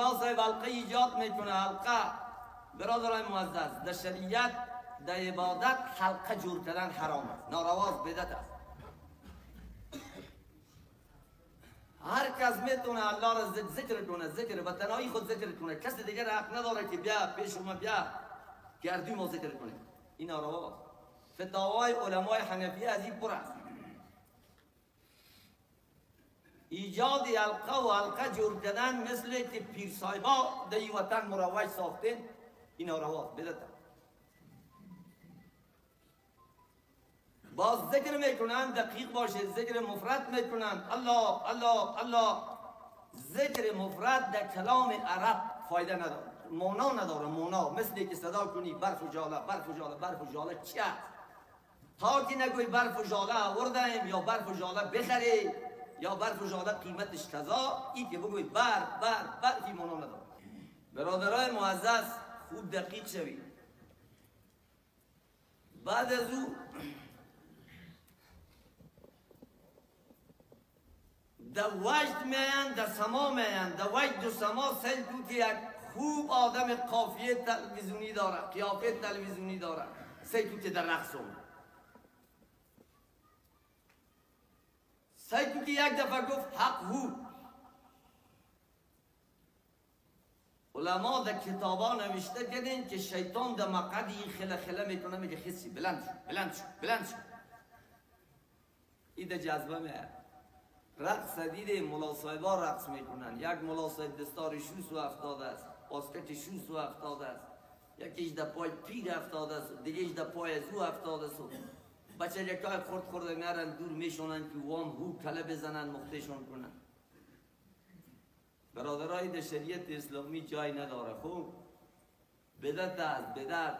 مولا صاحب حلقه ایجاد میکنه. حلقه برادرای معزز در شریعت در عبادت حلقه جور کردن حرام است، نارواست، بدعت است. هر کس میتونه الله را ذکر کنه، ذکر و تنهایی خود ذکر کنه، کسی دیگر حق نداره که بیا پیش شما بیا گردوی ما ذکر کنه. این نارواست. فتاوای علمای حنفیه از این پر است. ایجاد حلقه و حلقه جور کردن مثل که پیر صاحبا در این وطن مروج ساختین، این نارواست، بدعت. باز ذکر میکنن، دقیق باشه، ذکر مفرد میکنن، الله الله الله. ذکر مفرد در کلام عرب فایده نداره، مونا نداره. مونا مثل که صدا کنی برف و جاله، برف و جاله، برف و جاله. چی است؟ تا که نگوی برف و جاله آوردیم یا برف و جاله بخری یا برف و جاله قیمتش کذا، این که بگوی برفی مونا نداره. برادرای معزز خوب دقیق شوید. بعد از او در وجد میان، در سما میان. در وجد و سما سیل تو که یک خوب آدم قافیه تلویزیونی داره، قیافه تلویزیونی داره، سیل تو که در رقص اون. سیل تو که یک دفعه گفت حق هو. علما در کتابا نوشته کردین که شیطان در مقعدی خله میکنه، میگه خیسی بلند شو. این در جذبه میاد. رقص دیده ملا صاحبا رقص میکنن. یک ملا صاحب دستار 670 است، باسکت 670 است، یکیش در پای پیر 70 است، دیگهش در پای از او 70 است. بچه یکای خورده میارن دور میشونن که وام هو کله بزنن مختشون کنن. برادرای در شریعت اسلامی جای نداره. خوب بدعت است،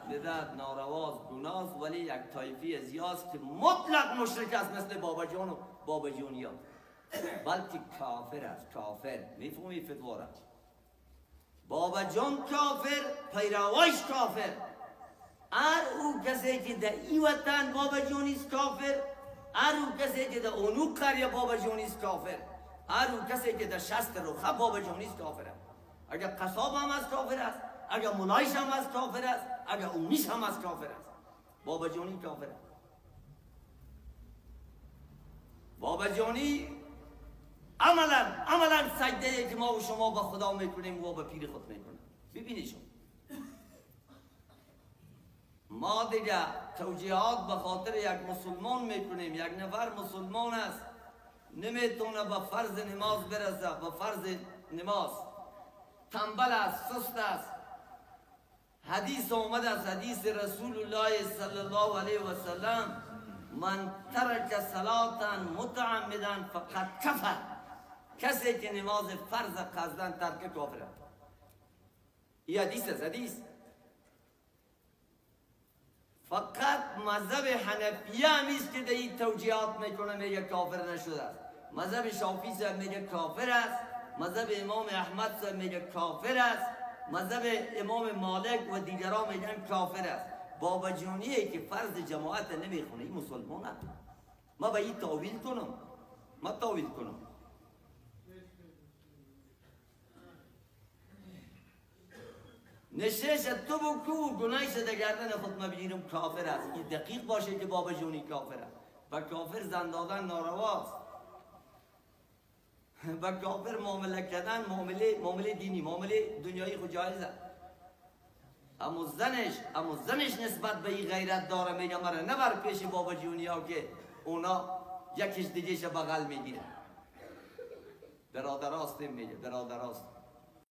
بدعت نارواست، گناست، ولی یک طایفی ازیاست که مطلق مشرک است، مثل بابا جان و بابا جونیا، بلکه کافر است. کافر میفهمی فتوا را؟ بابا جان کافر، پیروایش کافر. هر او کسی که در این وطن بابا جونیست کافر، هر او کسی که در اونو قریه بابا جونیست کافر، هر او کسی که در شست روخه بابا جونیست کافر است. اگر قصاب هم از کافر است، اگر ملایش هم از کافر است، اگر اونیش هم از کافر است. بابا جونی کافر است. بابا جونی عملا سجده که ما و شما با خدا میکنیم و با پیر خود میکنیم. ببینیشون ما دیگه توجیهات به خاطر یک مسلمان میکنیم. یک نفر مسلمان است، نمیتونه به فرض نماز برسه، به فرض نماز تنبل است، سست است. حدیث آمد از حدیث رسول الله صلی الله علیه و سلم: من ترک صلاتا متعمدا فقط کفر. کسی که نماز فرض قصدن ترک کافر است. این حدیث است. حدیث فقط مذهب حنفیه همیست که در این توجیهات میکنه، میگه کافر نشده است. مذهب شافعی صاحب میگه کافر است، مذهب امام احمد صاحب میگه کافر است، مذهب امام مالک و دیگران میگن کافر است. بابا جونیه که فرض جماعت نمیخونه، این مسلمان است. ما به این تاویل کنم؟ ما تاویل کنم؟ نشش تو بکو گناهش در گردن خود ما بگیرم کافر است. این دقیق باشه که بابا جونی کافر است. و کافر زن دادن نارواست. و کافر معامله کردن معامله دینی، معامله دنیایی خود جایز است. اما زنش نسبت به این غیرت داره، میگه مرا نبر پیش بابا جونی ها که اونا یکیش دیگهش بغل میگیره. برادراست میگه، برادراست.